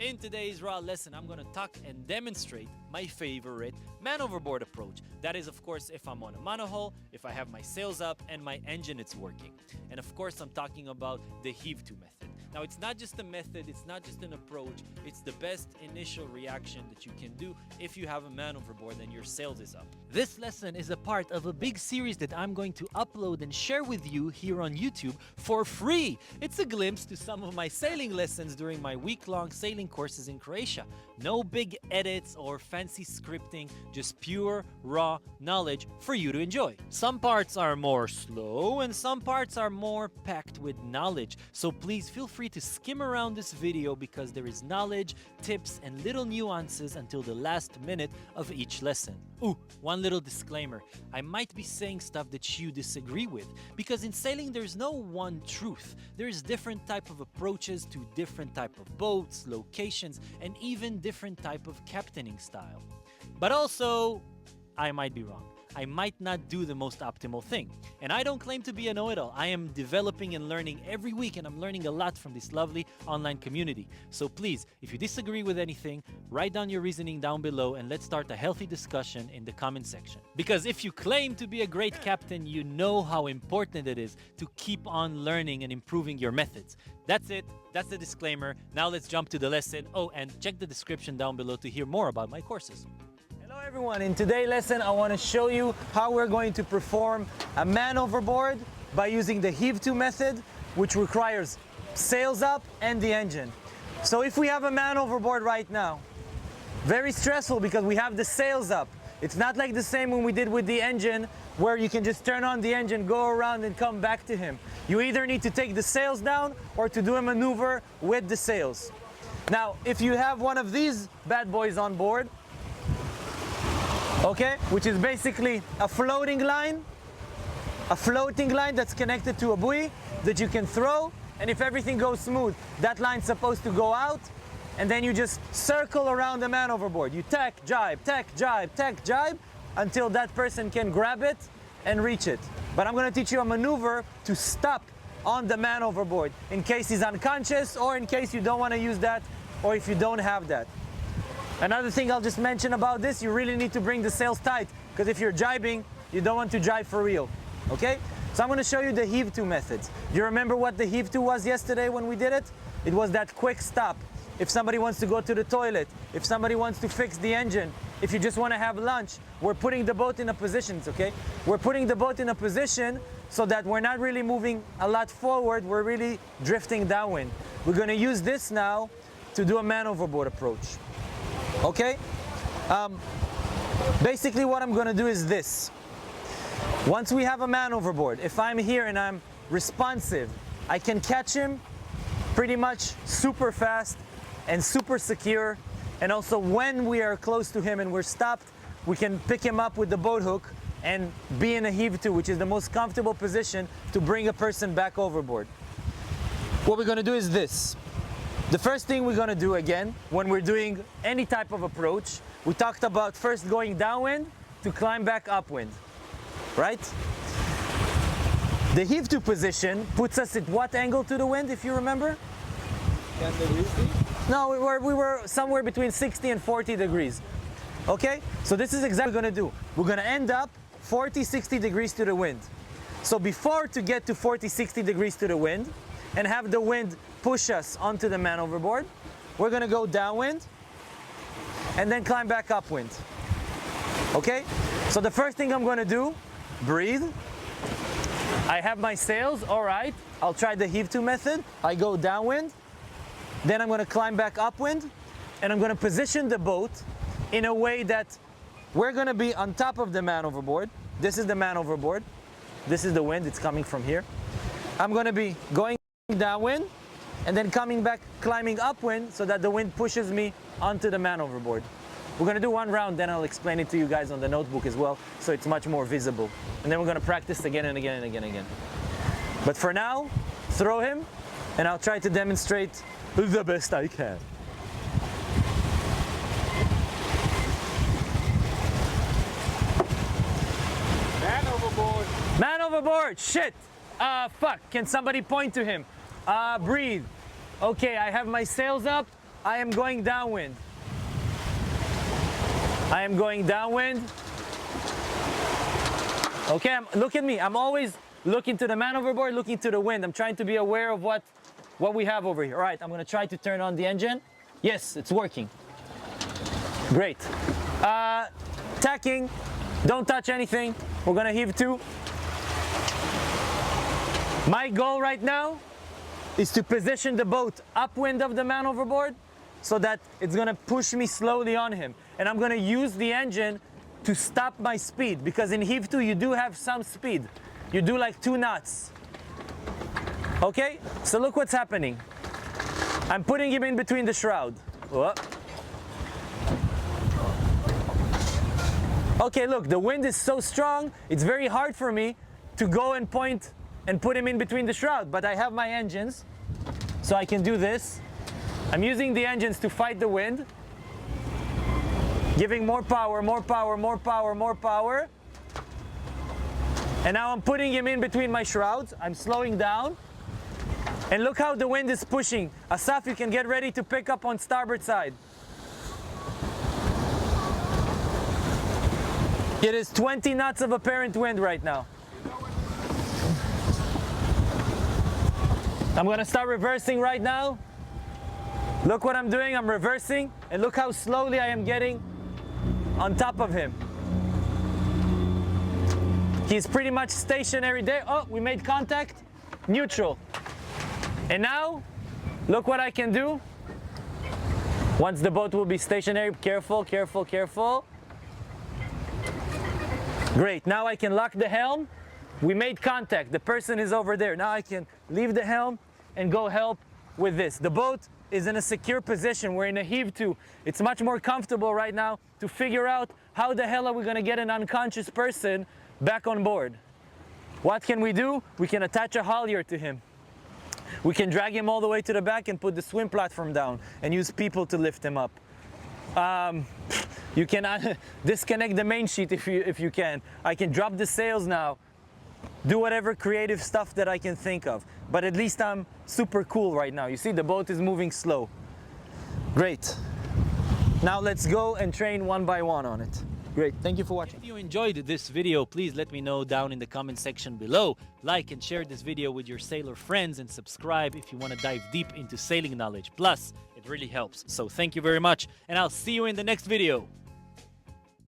In today's raw lesson, I'm going to talk and demonstrate my favorite man overboard approach. That is, of course, if I'm on a monohull, if I have my sails up and my engine is working. And of course, I'm talking about the heave-to method. Now, it's not just a method, it's not just an approach, it's the best initial reaction that you can do if you have a man overboard and your sails is up. This lesson is a part of a big series that I'm going to upload and share with you here on YouTube for free. It's a glimpse to some of my sailing lessons during my week-long sailing courses in Croatia. No big edits or fancy scripting, just pure, raw knowledge for you to enjoy. Some parts are more slow and some parts are more packed with knowledge. So please feel free to skim around this video because there is knowledge, tips, and little nuances until the last minute of each lesson. Ooh, one little disclaimer. I might be saying stuff that you disagree with because in sailing there's no one truth. There's different type of approaches to different type of boats, locations, and even different type of captaining style. But also, I might be wrong. I might not do the most optimal thing. And I don't claim to be a know-it-all. I am developing and learning every week, and I'm learning a lot from this lovely online community. So please, if you disagree with anything, write down your reasoning down below and let's start a healthy discussion in the comment section. Because if you claim to be a great captain, you know how important it is to keep on learning and improving your methods. That's it. That's the disclaimer. Now let's jump to the lesson. Oh, and check the description down below to hear more about my courses. Hello everyone, in today's lesson I want to show you how we're going to perform a man overboard by using the heave-to method, which requires sails up and the engine. So if we have a man overboard right now, very stressful because we have the sails up. It's not like the same when we did with the engine where you can just turn on the engine, go around and come back to him. You either need to take the sails down or to do a maneuver with the sails. Now, if you have one of these bad boys on board, okay, which is basically a floating line that's connected to a buoy that you can throw, and if everything goes smooth, that line's supposed to go out, and then you just circle around the man overboard. You tack, jibe, until that person can grab it and reach it. But I'm going to teach you a maneuver to stop on the man overboard in case he's unconscious or in case you don't want to use that or if you don't have that. Another thing I'll just mention about this, you really need to bring the sails tight because if you're jibing, you don't want to jibe for real, okay? So I'm going to show you the heave-to methods. Do you remember what the heave-to was yesterday when we did it? It was that quick stop. If somebody wants to go to the toilet, if somebody wants to fix the engine, if you just want to have lunch, we're putting the boat in a position, okay? We're putting the boat in a position so that we're not really moving a lot forward, we're really drifting downwind. We're going to use this now to do a man overboard approach. Okay, basically what I'm going to do is this. Once we have a man overboard, if I'm here and I'm responsive, I can catch him pretty much super fast and super secure. And also when we are close to him and we're stopped, we can pick him up with the boat hook and be in a heave-to, which is the most comfortable position to bring a person back overboard. What we're going to do is this. The first thing we're going to do again, when we're doing any type of approach, we talked about first going downwind to climb back upwind, right? The heave-to position puts us at what angle to the wind, if you remember? No, we were somewhere between 60 and 40 degrees. Okay, so this is exactly what we're going to do. We're going to end up 40, 60 degrees to the wind. So before to get to 40, 60 degrees to the wind and have the wind push us onto the man overboard, we're going to go downwind and then climb back upwind. Okay, so the first thing I'm going to do, breathe. I have my sails, all right, I'll try the heave-to method. I go downwind, then I'm going to climb back upwind, and I'm going to position the boat in a way that we're going to be on top of the man overboard. This is the man overboard. This is the wind, it's coming from here. I'm going to be going downwind and then coming back, climbing upwind so that the wind pushes me onto the man overboard. We're going to do one round, then I'll explain it to you guys on the notebook as well, so it's much more visible. And then we're going to practice again and again and again and again. But for now, throw him, and I'll try to demonstrate the best I can. Man overboard. Man overboard, shit. Fuck, can somebody point to him? Breathe. Okay, I have my sails up. I am going downwind. I am going downwind. Okay, look at me. I'm always looking to the man overboard, looking to the wind. I'm trying to be aware of what we have over here. All right, I'm gonna try to turn on the engine. Yes, it's working. Great. Tacking, don't touch anything. We're gonna heave to. My goal right now is to position the boat upwind of the man overboard so that it's gonna push me slowly on him. And I'm gonna use the engine to stop my speed, because in Heave-To you do have some speed. You do like 2 knots. Okay, so look what's happening. I'm putting him in between the shroud. Whoa. Okay, look, the wind is so strong, it's very hard for me to go and point and put him in between the shroud, but I have my engines, so I can do this. I'm using the engines to fight the wind, giving more power, more power, more power, more power. And now I'm putting him in between my shrouds. I'm slowing down. And look how the wind is pushing. Asaf, you can get ready to pick up on starboard side. It is 20 knots of apparent wind right now. I'm gonna start reversing right now. Look what I'm doing, I'm reversing, and look how slowly I am getting on top of him. He's pretty much stationary there. Oh, we made contact, neutral. And now, look what I can do. Once the boat will be stationary, careful, careful, careful. Great, now I can lock the helm. We made contact, the person is over there. Now I can leave the helm and go help with this. The boat is in a secure position. We're in a heave-to. It's much more comfortable right now to figure out how the hell are we gonna get an unconscious person back on board. What can we do? We can attach a halyard to him. We can drag him all the way to the back and put the swim platform down and use people to lift him up. You can disconnect the main sheet if you can. I can drop the sails now. Do whatever creative stuff that I can think of. But at least I'm super cool right now. You see, the boat is moving slow. Great. Now let's go and train one by one on it. Great, thank you for watching. If you enjoyed this video, please let me know down in the comment section below. Like and share this video with your sailor friends, and subscribe if you want to dive deep into sailing knowledge. Plus, it really helps. So thank you very much, and I'll see you in the next video.